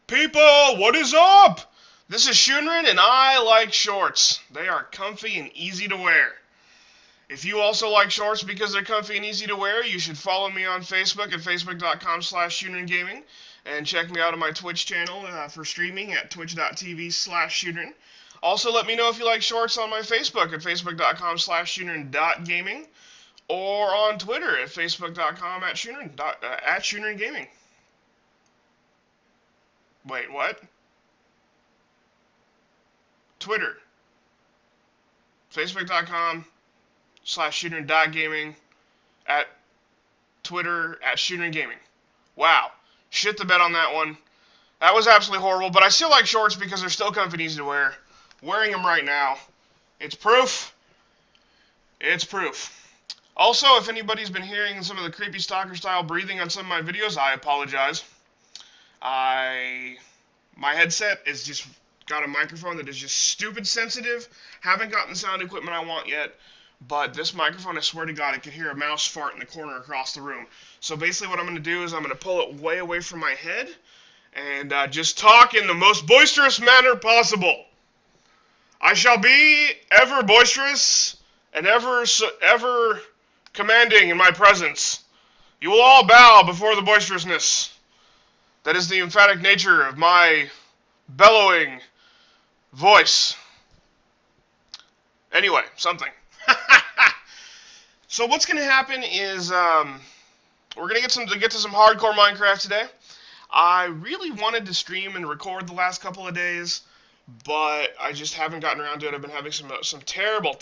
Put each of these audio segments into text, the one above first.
People, what is up? This is Shunrin, and I like shorts. They are comfy and easy to wear. If you also like shorts because they're comfy and easy to wear, you should follow me on Facebook at facebook.com/ShunrinGaming and check me out on my Twitch channel for streaming at twitch.tv/Shunrin. Also, let me know if you like shorts on my Facebook at facebook.com/Shunrin.gaming or on Twitter at facebook.com at ShunrinGaming. Wait, what? Twitter, facebook.com/ShunrinGaming, at Twitter at ShunrinGaming. Wow. Shit the bed on that one. That was absolutely horrible, but I still like shorts because they're still comfy and easy to wear. Wearing them right now. It's proof. It's proof. Also, if anybody's been hearing some of the creepy stalker style breathing on some of my videos, I apologize. My headset is just got a microphone that is just stupid sensitive. Haven't gotten the sound equipment I want yet, but this microphone, I swear to God, it can hear a mouse fart in the corner across the room. So basically what I'm going to do is I'm going to pull it way away from my head and just talk in the most boisterous manner possible. I shall be ever boisterous and ever commanding in my presence. You will all bow before the boisterousness. That is the emphatic nature of my bellowing voice. Anyway, something. So what's going to happen is we're going to get to some hardcore Minecraft today. I really wanted to stream and record the last couple of days, but I just haven't gotten around to it. I've been having some terrible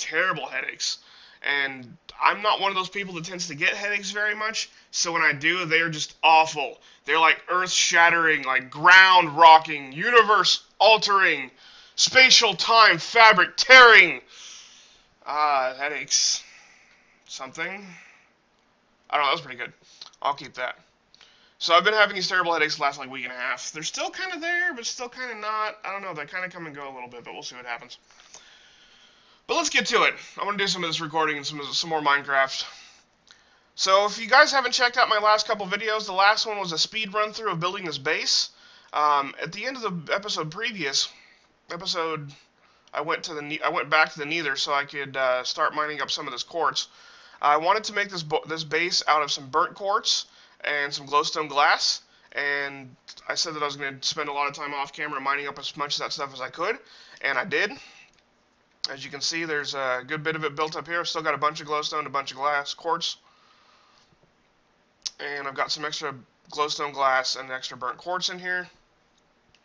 headaches, and I'm not one of those people that tends to get headaches very much, so when I do, they are just awful. They're like earth-shattering, like ground-rocking, universe-altering, spatial time fabric tearing headaches. Something. I don't know, that was pretty good. I'll keep that. So I've been having these terrible headaches the last like week and a half. They're still kind of there, but still kind of not. I don't know, they kind of come and go a little bit, but we'll see what happens. But let's get to it. I want to do some of this recording and some more Minecraft. So if you guys haven't checked out my last couple videos, the last one was a speed run through of building this base. At the end of the previous episode, I went back to the nether so I could start mining up some of this quartz. I wanted to make this base out of some burnt quartz and some glowstone glass, and I said that I was going to spend a lot of time off camera mining up as much of that stuff as I could, and I did. As you can see, there's a good bit of it built up here. I've still got a bunch of glowstone, a bunch of quartz, and I've got some extra glowstone glass and extra burnt quartz in here.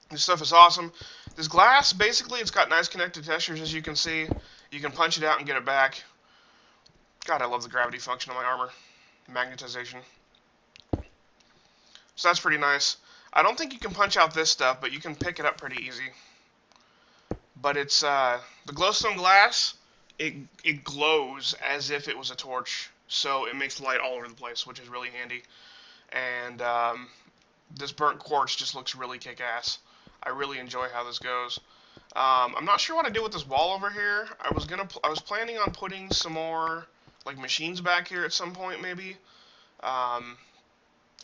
This stuff is awesome. This glass, basically, it's got nice connected textures, as you can see. You can punch it out and get it back. God, I love the gravity function of my armor. Magnetization. So that's pretty nice. I don't think you can punch out this stuff, but you can pick it up pretty easy. But it's, the glowstone glass, it glows as if it was a torch. So it makes light all over the place, which is really handy. And, this burnt quartz just looks really kick-ass. I really enjoy how this goes. I'm not sure what to do with this wall over here. I was planning on putting some more like machines back here at some point, maybe.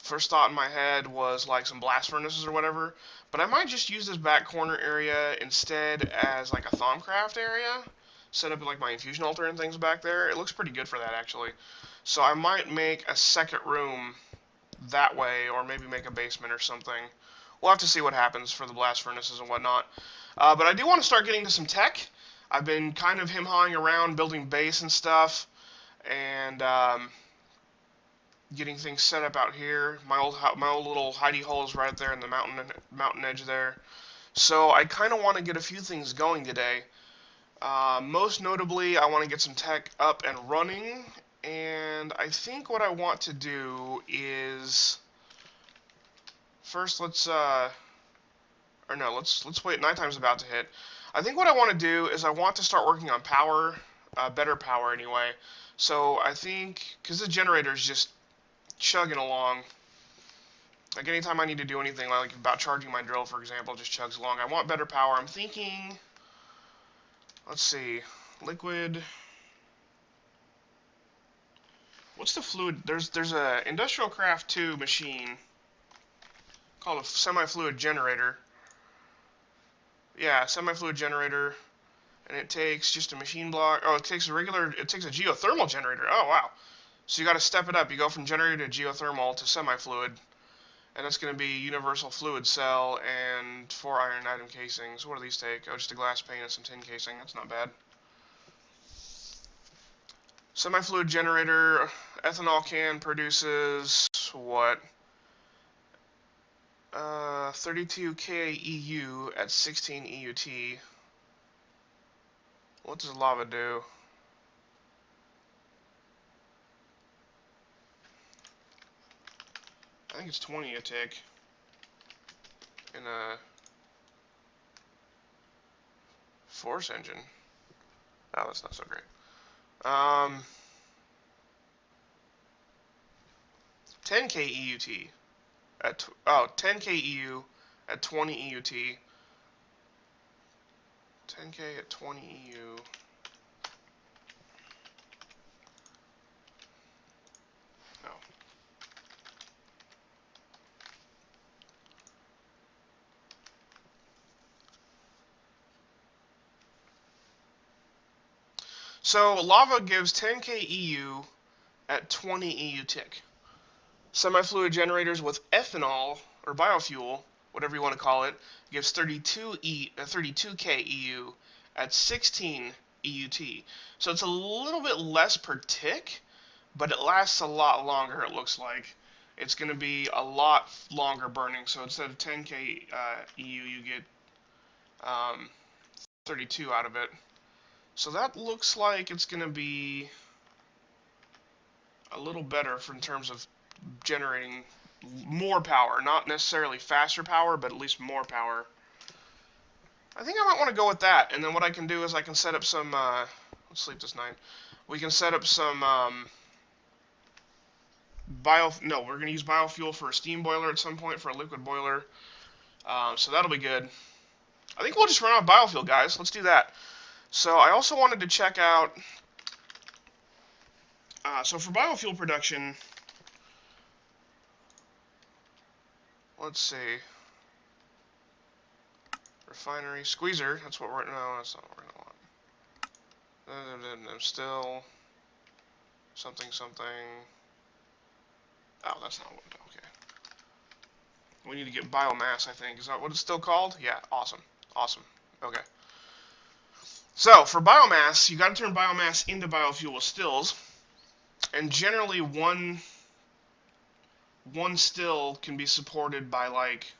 First thought in my head was like some blast furnaces or whatever, but I might just use this back corner area instead as like a Thaumcraft area. Set up like my infusion altar and things back there. It looks pretty good for that, actually. So I might make a second room that way, or maybe make a basement or something. We'll have to see what happens for the blast furnaces and whatnot. But I do want to start getting to some tech. I've been kind of him-hawing around building base and stuff, and getting things set up out here. My old little hidey hole is right there in the mountain edge there. So I kind of want to get a few things going today. Most notably, I want to get some tech up and running. And I think what I want to do is first let's wait. Nighttime's about to hit. I think what I want to do is I want to start working on power, better power anyway. So I think because the generator is just chugging along. Like anytime I need to do anything, like about charging my drill, for example, just chugs along. I want better power. I'm thinking. Let's see, liquid. What's the fluid? There's a Industrial Craft 2 machine called a semi-fluid generator. Yeah, semi-fluid generator, and it takes just a machine block. Oh, it takes a geothermal generator. Oh, wow. So you got to step it up. You go from generator to geothermal to semi-fluid, and that's going to be universal fluid cell and 4 iron item casings. What do these take? Oh, just a glass pane and some tin casing. That's not bad. Semi-fluid generator, ethanol can produces what? 32 KEU at 16 EUT. What does lava do? I think it's 20 a tick in a force engine. Oh, that's not so great. 10 KEUT at 10 KEU at 20 EUT. 10K at 20 EU. Oh. So lava gives 10K EU at 20 EU tick. Semi-fluid generators with ethanol or biofuel, whatever you want to call it, gives 32K EU at 16 EUT. So it's a little bit less per tick, but it lasts a lot longer, it looks like. It's going to be a lot longer burning. So instead of 10K EU, you get 32 out of it. So that looks like it's going to be a little better in terms of generating more power. Not necessarily faster power, but at least more power. I think I might want to go with that. And then what I can do is I can set up some... let's sleep this night. We can set up some... we're going to use biofuel for a steam boiler at some point, for a liquid boiler. So that'll be good. I think we'll just run out of biofuel, guys. Let's do that. So I also wanted to check out... so for biofuel production... Let's see. Refinery. Squeezer. That's what we're... No, that's not what we're going to want. Still... Something. Oh, that's not what... Okay. We need to get biomass, I think. Is that what it's still called? Yeah, awesome. Okay. So, for biomass, you got to turn biomass into biofuel with stills. And generally, one still can be supported by, like...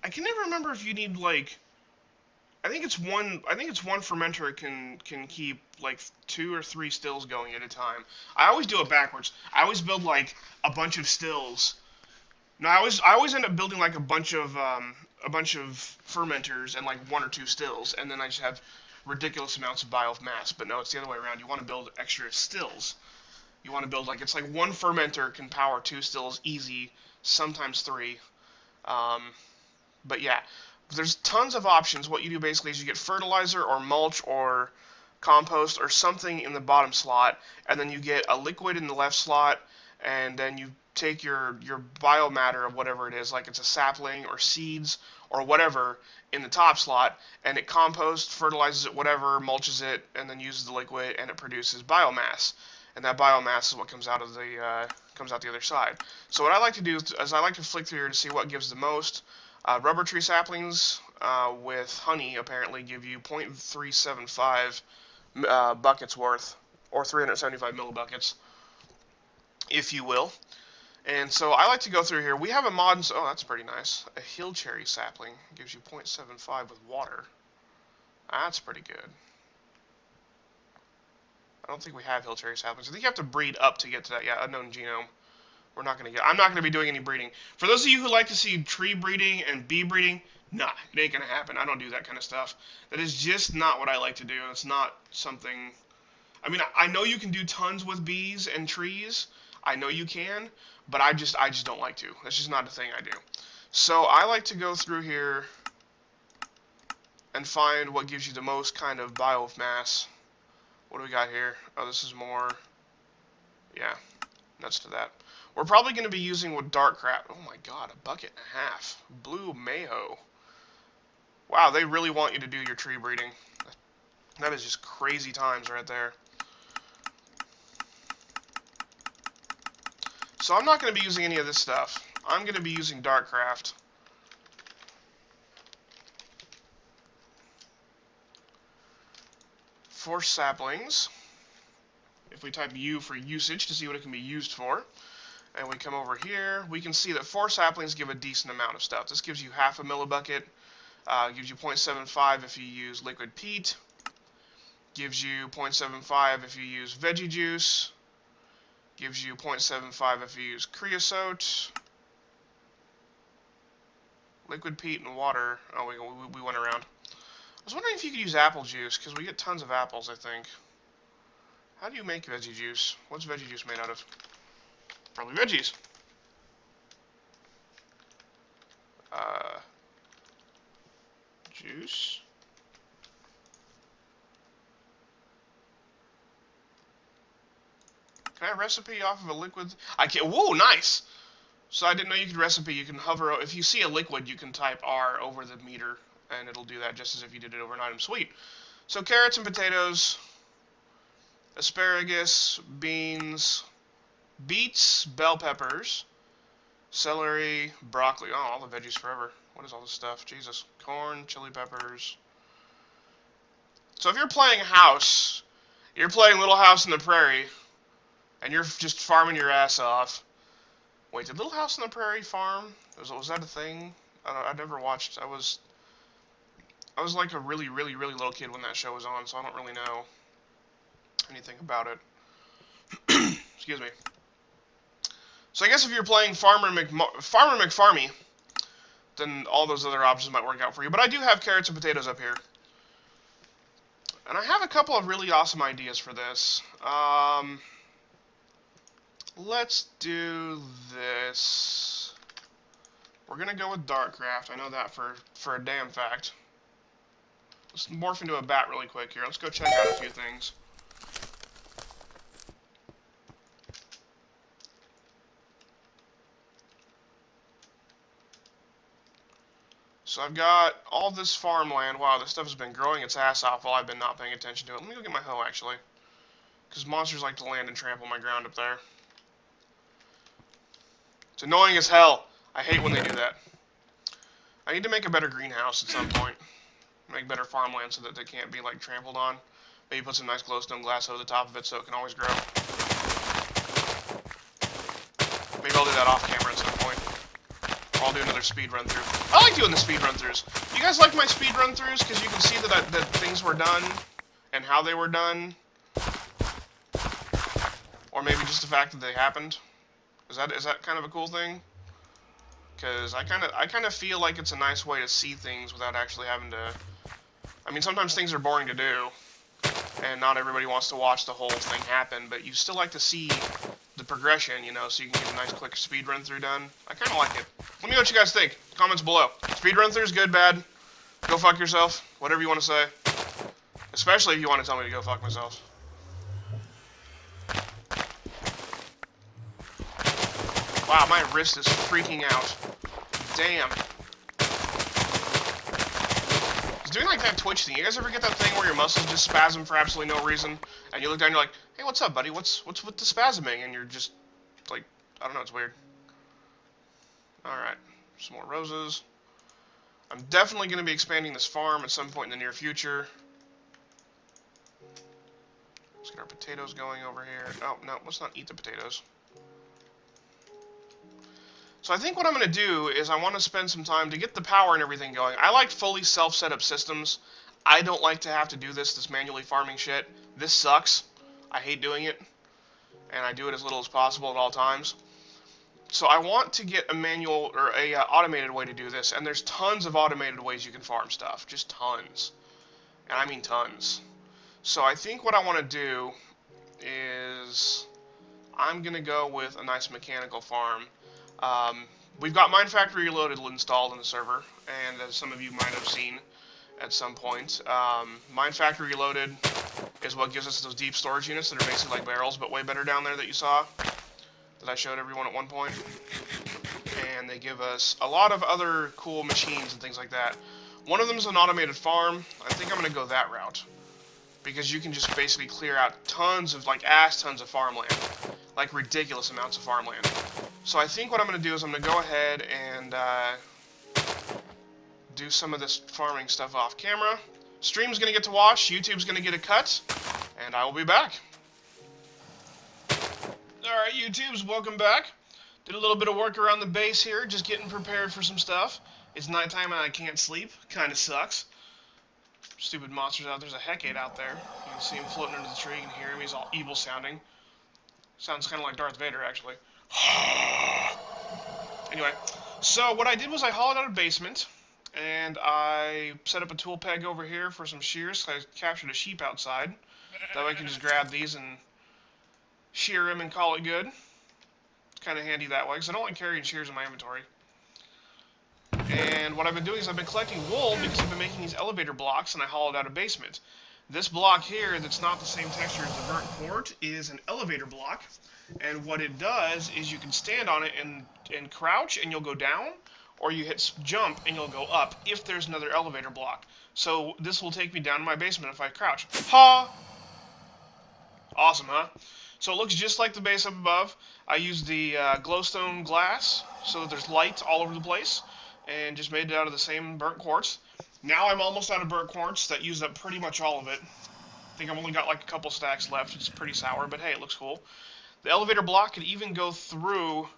I can never remember if you need, like... I think it's one fermenter can keep like 2 or 3 stills going at a time. I always do it backwards. I always build like a bunch of stills. No, I always end up building like a bunch of fermenters and like 1 or 2 stills, and then I just have ridiculous amounts of biomass. But no, it's the other way around. You want to build extra stills. You want to build like, it's like 1 fermenter can power 2 stills easy, sometimes 3. But yeah. There's tons of options. What you do basically is you get fertilizer or mulch or compost or something in the bottom slot, and then you get a liquid in the left slot, and then you take your biomatter of whatever it is, like it's a sapling or seeds or whatever, in the top slot, and it composts, fertilizes it, whatever, mulches it, and then uses the liquid, and it produces biomass. And that biomass is what comes out of the other side. So what I like to do is I like to flick through here to see what gives the most. Rubber tree saplings with honey apparently give you 0.375 buckets worth, or 375 millibuckets, if you will. And so I like to go through here. We have a mod, oh, that's pretty nice. A hill cherry sapling gives you 0.75 with water. That's pretty good. I don't think we have hill cherry saplings. I think you have to breed up to get to that. Yeah, unknown genome. I'm not going to be doing any breeding. For those of you who like to see tree breeding and bee breeding, nah, it ain't going to happen. I don't do that kind of stuff. That is just not what I like to do. It's not something... I mean, I know you can do tons with bees and trees. I know you can, but I just don't like to. That's just not a thing I do. So I like to go through here and find what gives you the most kind of biomass. What do we got here? Oh, this is more... Yeah. nuts to that. We're probably going to be using with dark crap. Oh my god, a bucket and a half. Blue mayo. Wow, they really want you to do your tree breeding. That is just crazy times right there. So I'm not going to be using any of this stuff. I'm going to be using Darkcraft. For saplings. If we type U for usage to see what it can be used for, and we come over here, we can see that 4 saplings give a decent amount of stuff. This gives you half a millibucket, gives you 0.75 if you use liquid peat, gives you 0.75 if you use veggie juice, gives you 0.75 if you use creosote, liquid peat, and water. Oh, we went around. I was wondering if you could use apple juice, because we get tons of apples, I think. How do you make veggie juice? What's veggie juice made out of? Probably veggies. Juice. Can I recipe off of a liquid? I can't. Whoa, nice! So I didn't know you could recipe. You can hover. If you see a liquid, you can type R over the meter, and it'll do that just as if you did it over an item. Sweet. So carrots and potatoes, asparagus, beans, beets, bell peppers, celery, broccoli. Oh, all the veggies forever. What is all this stuff? Jesus. Corn, chili peppers. So if you're playing house, you're playing Little House on the Prairie, and you're just farming your ass off. Wait, did Little House on the Prairie farm? Was that a thing? I never watched. I was like a really little kid when that show was on, so I don't really know anything about it. Excuse me. So I guess if you're playing Farmer McFarmy, then all those other options might work out for you. But I do have carrots and potatoes up here. And I have a couple of really awesome ideas for this. Let's do this. We're going to go with Darkcraft. I know that for a damn fact. Let's morph into a bat really quick here. Let's go check out a few things. So I've got all this farmland. Wow, this stuff has been growing its ass off while I've been not paying attention to it. Let me go get my hoe, actually. Because monsters like to land and trample my ground up there. It's annoying as hell. I hate when they do that. I need to make a better greenhouse at some point. Make better farmland so that they can't be, like, trampled on. Maybe put some nice glowstone glass over the top of it so it can always grow. Maybe I'll do that off camera at some point. Or I'll do another speed run through. I like doing the speed run throughs. You guys like my speed run throughs? Because you can see that things were done and how they were done. Or maybe just the fact that they happened. Is that kind of a cool thing? Because I kind of feel like it's a nice way to see things without actually having to. I mean, sometimes things are boring to do, and not everybody wants to watch the whole thing happen. But you still like to see the progression, you know, so you can get a nice quick speed run through done. I kind of like it. Let me know what you guys think. Comments below. Speed run throughs, good, bad. Go fuck yourself. Whatever you want to say. Especially if you want to tell me to go fuck myself. Wow, my wrist is freaking out. Damn. It's doing like that Twitch thing. You guys ever get that thing where your muscles just spasm for absolutely no reason? And you look down and you're like, hey, what's up, buddy? What's with the spasming? And you're just, like, I don't know, it's weird. Alright, some more roses. I'm definitely going to be expanding this farm at some point in the near future. Let's get our potatoes going over here. Oh, no, let's not eat the potatoes. So I think what I'm going to do is I want to spend some time to get the power and everything going. I like fully self-set-up systems. I don't like to have to do this manually farming shit. This sucks. I hate doing it. And I do it as little as possible at all times. So I want to get a manual or a automated way to do this. And there's tons of automated ways you can farm stuff. Just tons. And I mean tons. So I think what I want to do is I'm going to go with a nice mechanical farm. We've got Mine Factory Reloaded installed in the server, and as some of you might have seen at some point, Mine Factory Reloaded is what gives us those deep storage units that are basically like barrels, but way better down there that you saw. that I showed everyone at one point. And they give us a lot of other cool machines and things like that. One of them is an automated farm. I think I'm going to go that route, because you can just basically clear out tons of, like, tons of farmland. Like, ridiculous amounts of farmland. So I think what I'm going to do is I'm going to go ahead and do some of this farming stuff off camera. Stream's going to get to watch, YouTube's going to get a cut, and I will be back. Alright, YouTubes, welcome back. Did a little bit of work around the base here, just getting prepared for some stuff. It's nighttime and I can't sleep. Kinda sucks. Stupid monsters out. There's a Hecate out there. You can see him floating under the tree. You can hear him. He's all evil sounding. Sounds kind of like Darth Vader, actually. Anyway, so what I did was I hollowed out a basement, and I set up a tool peg over here for some shears. I captured a sheep outside. That way I can just grab these and shear him and call it good. It's kind of handy that way, because I don't like carrying shears in my inventory. And what I've been doing is I've been collecting wool because I've been making these elevator blocks, and I hollowed out a basement. This block here, that's not the same texture as the burnt quart, is an elevator block. And what it does is you can stand on it and crouch, and you'll go down, or you hit jump, and you'll go up if there's another elevator block. So this will take me down to my basement if I crouch. Ha! Awesome, huh? So it looks just like the base up above. I used the glowstone glass so that there's light all over the place, and just made it out of the same burnt quartz. Now I'm almost out of burnt quartz. That used up pretty much all of it. I think I've only got like a couple stacks left. It's pretty sour, but hey, it looks cool. The elevator block can even go through...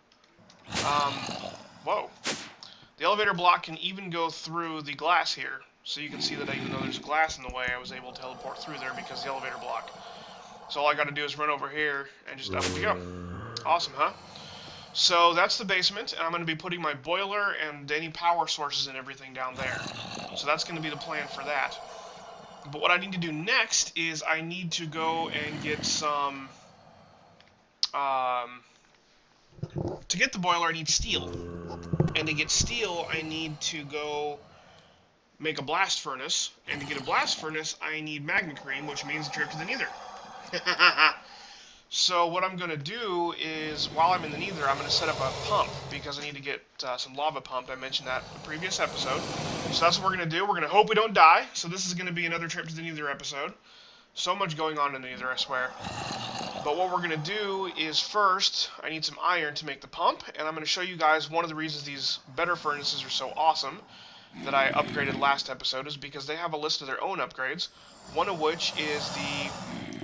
whoa. The elevator block can even go through the glass here. So you can see that even though there's glass in the way, I was able to teleport through there because of the elevator block. So all I got to do is run over here and just up we go. Awesome, huh? So that's the basement, and I'm going to be putting my boiler and any power sources and everything down there. So that's going to be the plan for that. But what I need to do next is I need to go and get some... to get the boiler, I need steel. And to get steel, I need to go make a blast furnace. And to get a blast furnace, I need magma cream, which means a trip to the nether. So what I'm going to do is, while I'm in the nether, I'm going to set up a pump, because I need to get some lava pumped. I mentioned that in the previous episode. So that's what we're going to do. We're going to hope we don't die. So this is going to be another trip to the nether episode. So much going on in the nether, I swear. But what we're going to do is, first, I need some iron to make the pump, and I'm going to show you guys one of the reasons these better furnaces are so awesome that I upgraded last episode is because they have a list of their own upgrades, one of which is the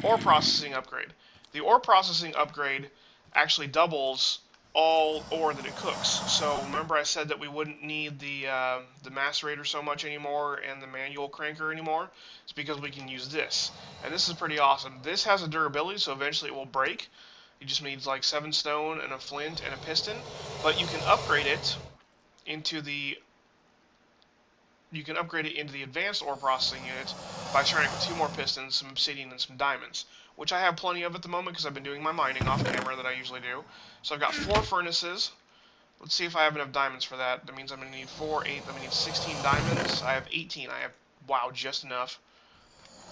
ore processing upgrade. The ore processing upgrade actually doubles all ore that it cooks. So remember I said that we wouldn't need the macerator so much anymore and the manual cranker anymore? It's because we can use this. And this is pretty awesome. This has a durability, so eventually it will break. It just needs like 7 stone and a flint and a piston. But you can upgrade it into the advanced ore processing unit by starting with 2 more pistons, some obsidian, and some diamonds, which I have plenty of at the moment because I've been doing my mining off camera that I usually do. So I've got 4 furnaces. Let's see if I have enough diamonds for that. That means I'm going to need 4, 8, I'm going to need 16 diamonds. I have 18. I have, wow, just enough.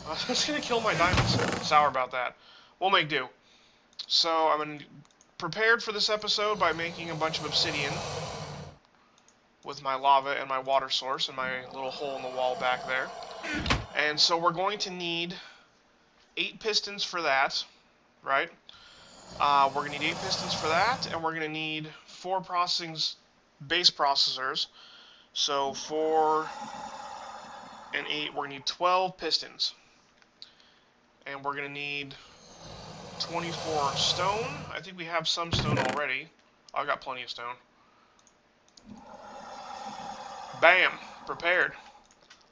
That's going to kill my diamonds. Sour about that. We'll make do. So I'm prepared for this episode by making a bunch of obsidian with my lava and my water source and my little hole in the wall back there. And so we're going to need 8 pistons for that, right? We're going to need 8 pistons for that, and we're going to need 4 base processors. So 4 and 8, we're going to need 12 pistons. And we're going to need 24 stone. I think we have some stone already. I've got plenty of stone. Bam! Prepared.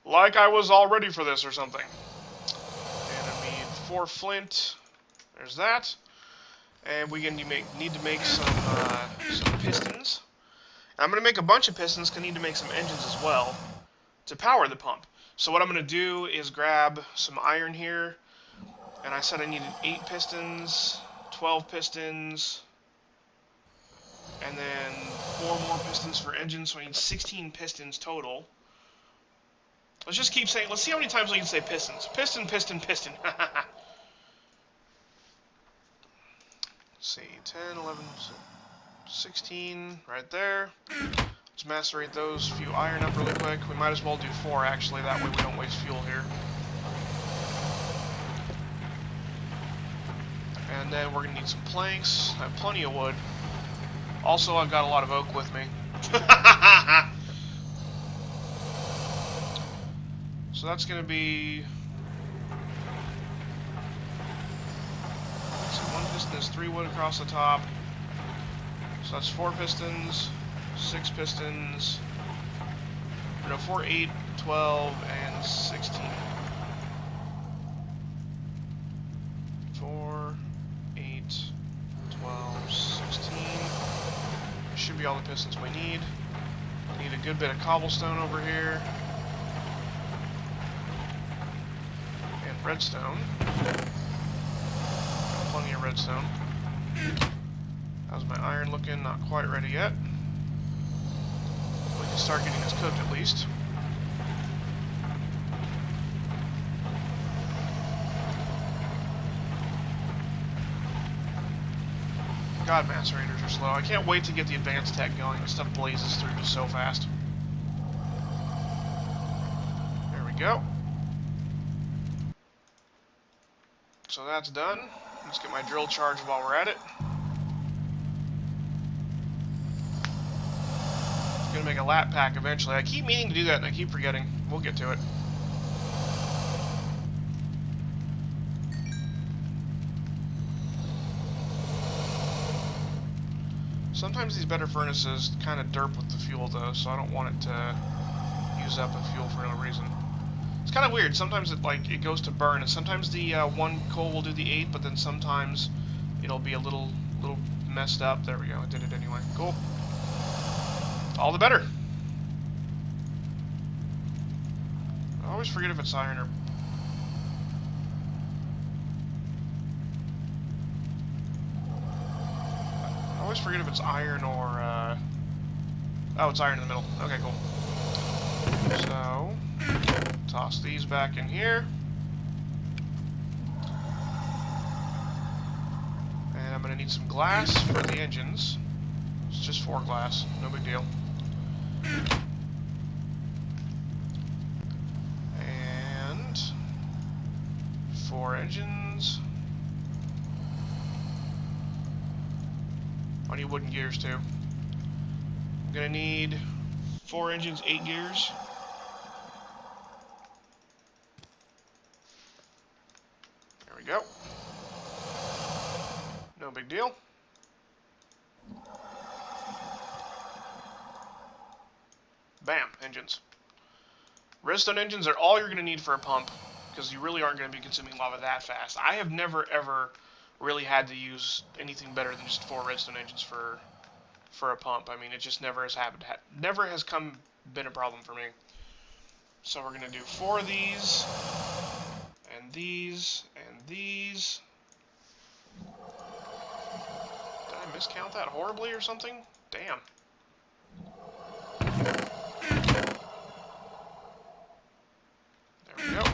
Like I was all ready for this or something. And I need 4 flint. There's that. And we need to make some pistons. And I'm going to make a bunch of pistons because I need to make some engines as well to power the pump. So what I'm going to do is grab some iron here. And I said I needed 8 pistons, 12 pistons, and then 4 more pistons for engines, so I need 16 pistons total. Let's just keep saying, let's see how many times we can say pistons. Piston, piston, piston. Let's see, 10, 11, 16, right there. Let's macerate those few iron up really quick. We might as well do 4, actually, that way we don't waste fuel here. And then we're going to need some planks. I have plenty of wood. Also, I've got a lot of oak with me. So that's going to be... So 1 piston is 3 wood across the top. So that's 4 pistons, 6 pistons, no, 4, 8, 12, and 16. 4, 8, 12, 16. Should be all the pistons we need. Need a good bit of cobblestone over here. And redstone. Plenty of redstone. How's my iron looking? Not quite ready yet. We can start getting this cooked at least. God, macerators are slow. I can't wait to get the advanced tech going. This stuff blazes through just so fast. There we go. So that's done. Let's get my drill charged while we're at it. Gonna make a lap pack eventually. I keep meaning to do that and I keep forgetting. We'll get to it. Sometimes these better furnaces kind of derp with the fuel though, so I don't want it to use up the fuel for no reason. It's kind of weird. Sometimes it goes to burn, and sometimes the one coal will do the 8, but then sometimes it'll be a little messed up. There we go. It did it anyway. Cool. All the better. I always forget if it's iron or... I always forget if it's iron or... Oh, it's iron in the middle. Okay, cool. So, toss these back in here. And I'm going to need some glass for the engines. It's just 4 glass. No big deal. And 4 engines. I need wooden gears too. I'm gonna need 4 engines, 8 gears. There we go. No big deal. Bam, engines. Redstone engines are all you're going to need for a pump, because you really aren't going to be consuming lava that fast. I have never, ever really had to use anything better than just 4 redstone engines for a pump. I mean, it just never has happened. Never has been a problem for me. So we're going to do 4 of these, and these, and these. Did I miscount that horribly or something? Damn. There we go.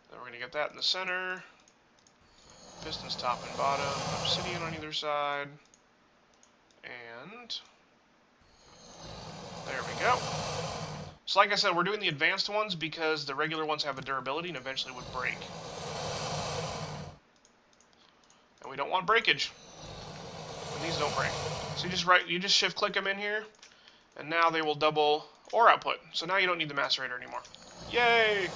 Then we're going to get that in the center. Pistons top and bottom. Obsidian on either side. And there we go. So like I said, we're doing the advanced ones because the regular ones have a durability and eventually would break. And we don't want breakage. And these don't break. So you just shift click them in here, and now they will double ore output. So now you don't need the macerator anymore. Yay!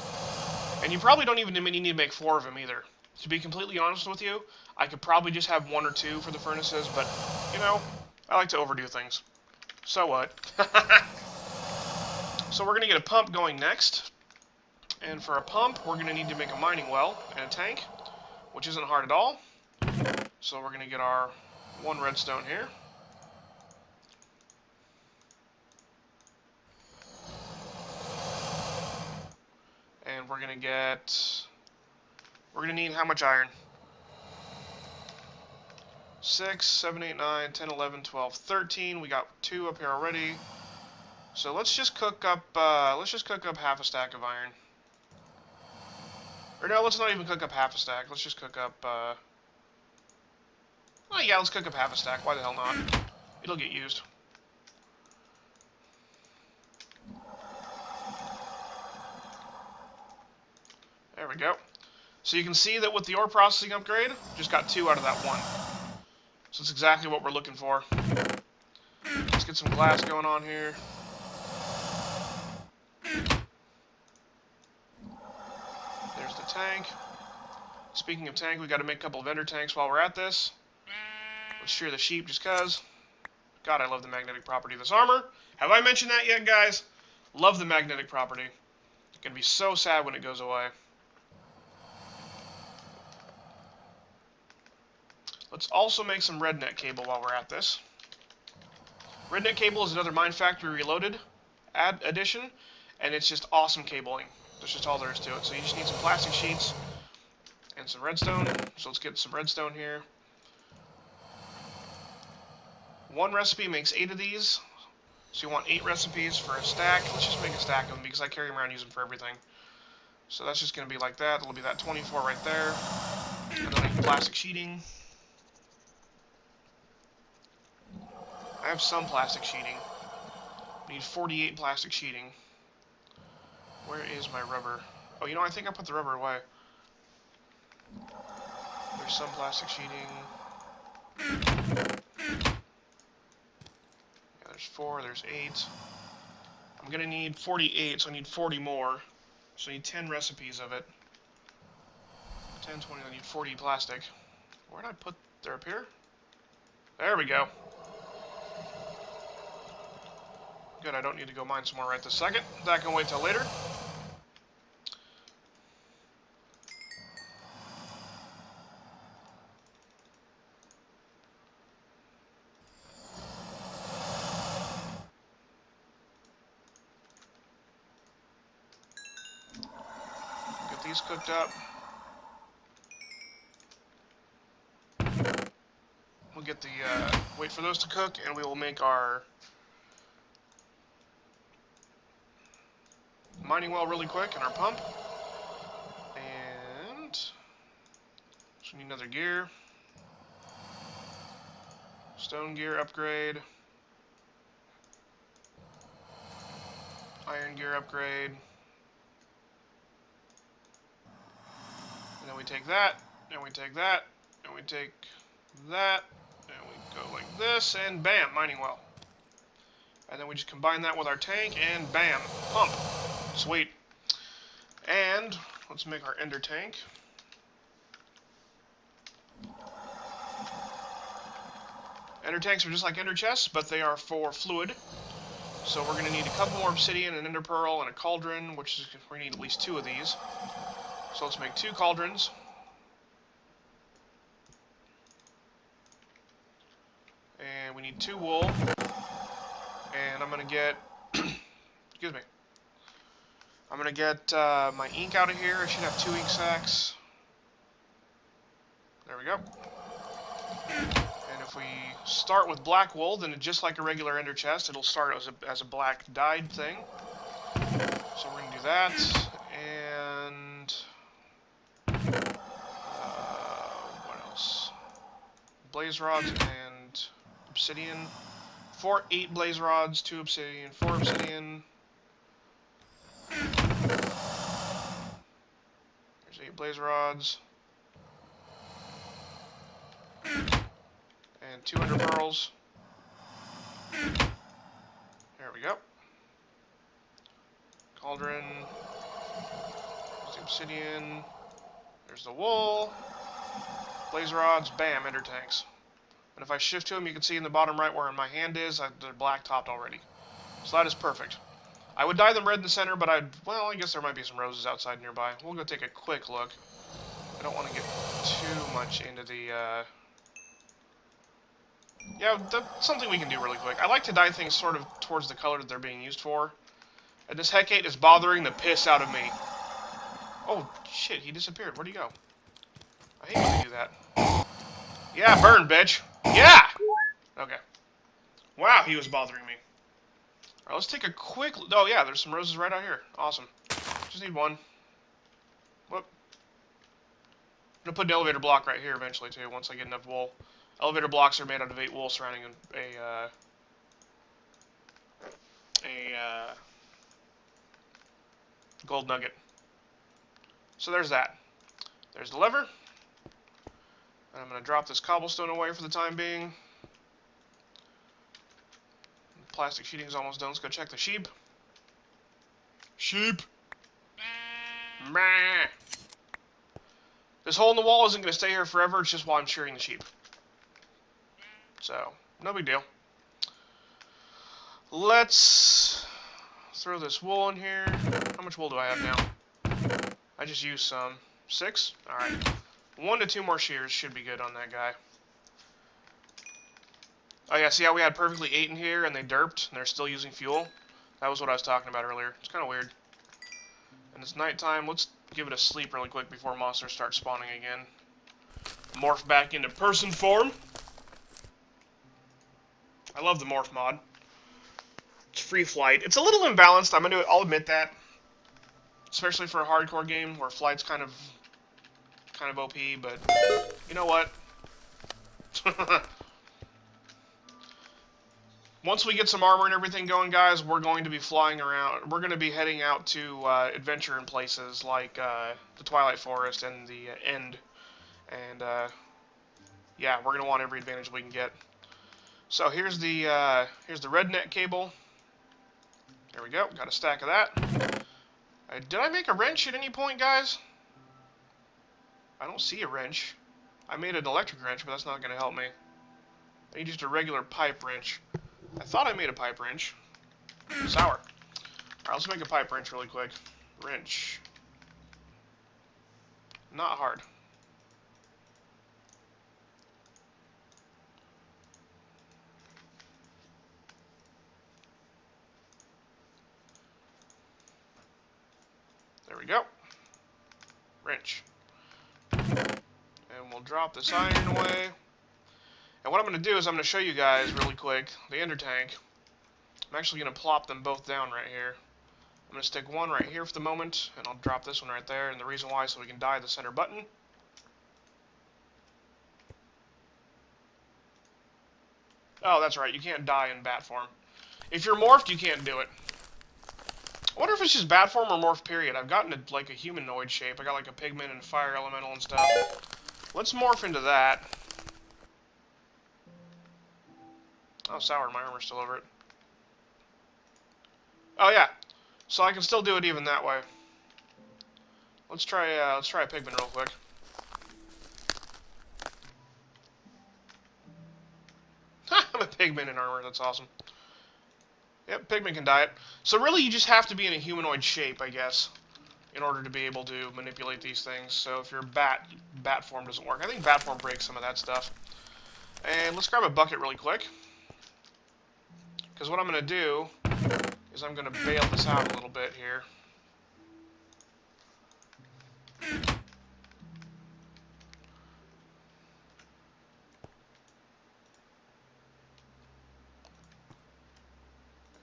And you probably don't even need to make 4 of them either. To be completely honest with you, I could probably just have 1 or 2 for the furnaces, but, you know, I like to overdo things. So what? So we're going to get a pump going next. And for a pump, we're going to need to make a mining well and a tank, which isn't hard at all. So we're going to get our 1 redstone here. And we're going to need how much iron? 6, 7, 8, 9, 10, 11, 12, 13. We got 2 up here already. So let's just cook up half a stack of iron. Or no, let's not even cook up half a stack. Let's just cook up, oh yeah, let's cook up half a stack. Why the hell not? It'll get used. There we go. So you can see that with the ore processing upgrade, just got 2 out of that 1. So that's exactly what we're looking for. Let's get some glass going on here. There's the tank. Speaking of tank, we got to make a couple of ender tanks while we're at this. Let's shear the sheep just cause. God, I love the magnetic property of this armor. Have I mentioned that yet, guys? Love the magnetic property. It's gonna be so sad when it goes away. Let's also make some rednet cable while we're at this. Rednet cable is another Mine Factory Reloaded addition, and it's just awesome cabling. That's just all there is to it. So you just need some plastic sheets and some redstone. So let's get some redstone here. 1 recipe makes 8 of these. So you want 8 recipes for a stack. Let's just make a stack of them because I carry them around and use them for everything. So that's just going to be like that. It'll be that 24 right there. And then I need plastic sheeting. I have some plastic sheeting. I need 48 plastic sheeting. Where is my rubber? Oh, you know, I think I put the rubber away. There's some plastic sheeting. Yeah, there's 4, there's 8. I'm gonna need 48, so I need 40 more. So I need 10 recipes of it. 10, 20, I need 40 plastic. Where did I put, they're up here? There we go. Good, I don't need to go mine some more right this second. That can wait till later. Get these cooked up. We'll get the, wait for those to cook, and we will make our mining well really quick and our pump. And so we need another gear. Stone gear upgrade. Iron gear upgrade. And then we take that, and we take that, and we take that, and we go like this, and bam, mining well. And then we just combine that with our tank, and bam, pump. Sweet. And let's make our ender tank. Ender tanks are just like ender chests, but they are for fluid. So we're going to need a couple more obsidian, an ender pearl, and a cauldron, which is, we're going to need at least 2 of these. So let's make 2 cauldrons. And we need 2 wool. And I'm going to get, excuse me. I'm going to get my ink out of here. I should have 2 ink sacks. There we go. And if we start with black wool, then just like a regular ender chest, it'll start as a black dyed thing. So we're going to do that. And what else? Blaze rods and obsidian. 8 blaze rods, 2 obsidian, 4 obsidian. There's 8 blaze rods. And 200 pearls. There we go. Cauldron. There's the obsidian. There's the wool. Blaze rods. Bam, ender tanks. And if I shift to them, you can see in the bottom right where my hand is, they're black topped already. So that is perfect. I would dye them red in the center, but well, I guess there might be some roses outside nearby. We'll go take a quick look. I don't want to get too much into the, yeah, that's something we can do really quick. I like to dye things sort of towards the color that they're being used for. And this Hecate is bothering the piss out of me. Oh, shit, he disappeared. Where'd he go? I hate when they do that. Yeah, burn, bitch. Yeah! Okay. Wow, he was bothering me. Alright, let's take a quick... Oh, yeah, there's some roses right out here. Awesome. Just need 1. Whoop. going to put an elevator block right here eventually, too, once I get enough wool. Elevator blocks are made out of 8 wool surrounding a gold nugget. So there's that. There's the lever. And I'm going to drop this cobblestone away for the time being. The plastic sheeting is almost done. Let's go check the sheep. Sheep! Meh. This hole in the wall isn't going to stay here forever. It's just while I'm shearing the sheep. So, no big deal. Let's throw this wool in here. How much wool do I have now? I just used some. 6? Alright. 1 to 2 more shears should be good on that guy. Oh yeah, see how we had perfectly 8 in here and they derped and they're still using fuel? That was what I was talking about earlier. It's kind of weird. And it's nighttime. Let's give it a sleep really quick before monsters start spawning again. Morph back into person form. I love the morph mod. It's free flight. It's a little imbalanced. I'll admit that. Especially for a hardcore game where flight's kind of OP, but you know what? Once we get some armor and everything going, guys, we're going to be flying around. We're going to be heading out to adventure in places like the Twilight Forest and the End. And, yeah, we're going to want every advantage we can get. So here's the red net cable. There we go. Got a stack of that. Did I make a wrench at any point, guys? I don't see a wrench. I made an electric wrench, but that's not going to help me. I need just a regular pipe wrench. I thought I made a pipe wrench. Sour. Alright, let's make a pipe wrench really quick. Wrench. Not hard. There we go. Wrench. And we'll drop this iron away. And what I'm going to do is I'm going to show you guys really quick the ender tank. I'm actually going to plop them both down right here. I'm going to stick one right here for the moment, and I'll drop this one right there. And the reason why is so we can die the center button. Oh, that's right. You can't die in bat form. If you're morphed, you can't do it. I wonder if it's just bat form or morph period. I've gotten to, like, a humanoid shape. I got, like, a pigment and fire elemental and stuff. Let's morph into that. Oh, sour. My armor's still over it. Oh, yeah. So I can still do it even that way. Let's try a pigment real quick. I'm a pigment in armor. That's awesome. Yep, pigment can die it. So really, you just have to be in a humanoid shape, I guess, in order to be able to manipulate these things. So if you're bat form doesn't work. I think bat form breaks some of that stuff. And let's grab a bucket really quick. Because what I'm going to do is I'm going to bail this out a little bit here.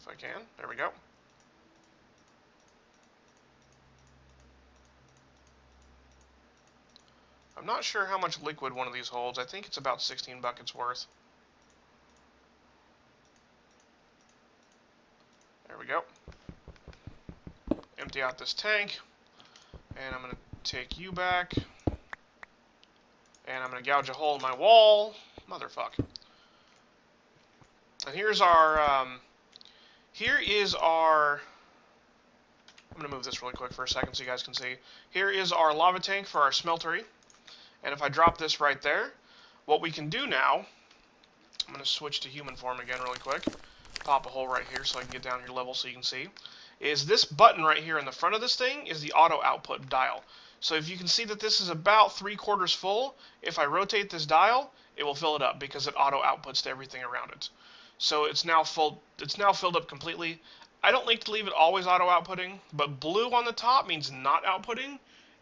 If I can. There we go. I'm not sure how much liquid one of these holds. I think it's about 16 buckets worth. There we go. Empty out this tank. And I'm going to take you back. And I'm going to gouge a hole in my wall. Motherfuck. And here's our... I'm going to move this really quick for a second so you guys can see. Here is our lava tank for our smeltery. And if I drop this right there, what we can do now... I'm going to switch to human form again really quick. Pop a hole right here so I can get down here level so you can see. Is this button right here in the front of this thing is the auto output dial. So if you can see that this is about 3/4 full, if I rotate this dial, it will fill it up because it auto outputs to everything around it. So it's now full. It's now filled up completely. I don't like to leave it always auto outputting, but blue on the top means not outputting,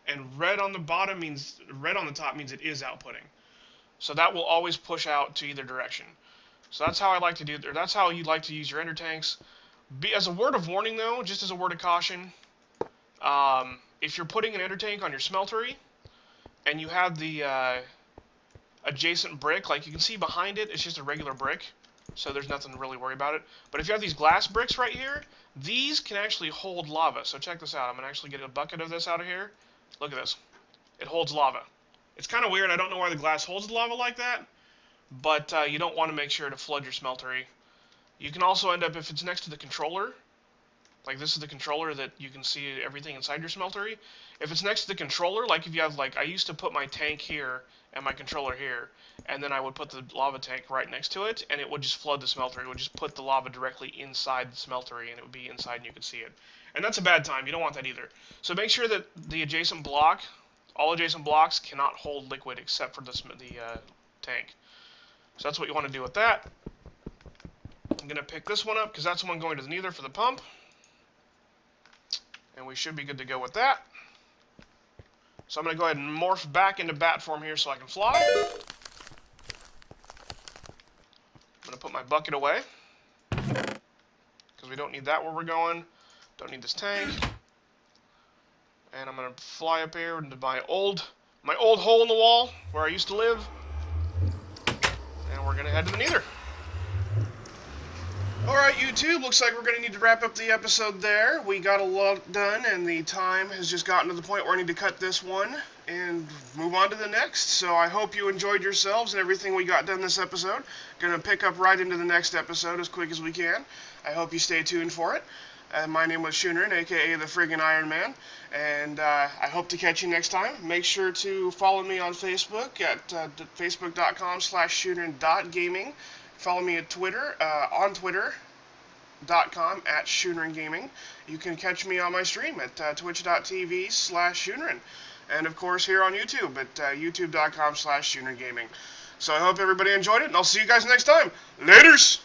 and red on the bottom means red on the top means it is outputting. So that will always push out to either direction. So that's how I like to do, or that's how you like to use your ender tanks. As a word of warning, though, just as a word of caution, if you're putting an ender tank on your smeltery, and you have the adjacent brick, like you can see behind it, it's just a regular brick, so there's nothing to really worry about it. But if you have these glass bricks right here, these can actually hold lava. So check this out. I'm going to actually get a bucket of this out of here. Look at this. It holds lava. It's kind of weird. I don't know why the glass holds the lava like that, but you don't want to make sure to flood your smeltery. You can also end up, if it's next to the controller, like this is the controller that you can see everything inside your smeltery. If it's next to the controller, like if you have, like I used to put my tank here and my controller here, and then I would put the lava tank right next to it, and it would just flood the smeltery. It would just put the lava directly inside the smeltery, and it would be inside and you could see it. And that's a bad time. You don't want that either. So make sure that the adjacent block, all adjacent blocks cannot hold liquid except for the tank. So that's what you want to do with that. I'm going to pick this one up because that's the one going to the nether for the pump. And we should be good to go with that. So I'm going to go ahead and morph back into bat form here so I can fly. I'm going to put my bucket away, because we don't need that where we're going. Don't need this tank. And I'm going to fly up here into my old hole in the wall where I used to live. And we're going to head to the nether. Alright, YouTube, looks like we're going to need to wrap up the episode there. We got a lot done, and the time has just gotten to the point where I need to cut this one and move on to the next. So I hope you enjoyed yourselves and everything we got done this episode. Going to pick up right into the next episode as quick as we can. I hope you stay tuned for it. My name was Shunrin, aka the friggin' Iron Man, and I hope to catch you next time. Make sure to follow me on Facebook at facebook.com/shunrin.gaming. Follow me at Twitter, on twitter.com at ShunrinGaming. You can catch me on my stream at twitch.tv/Shunrin. And of course here on YouTube at youtube.com/ShunrinGaming. So I hope everybody enjoyed it, and I'll see you guys next time. Laters!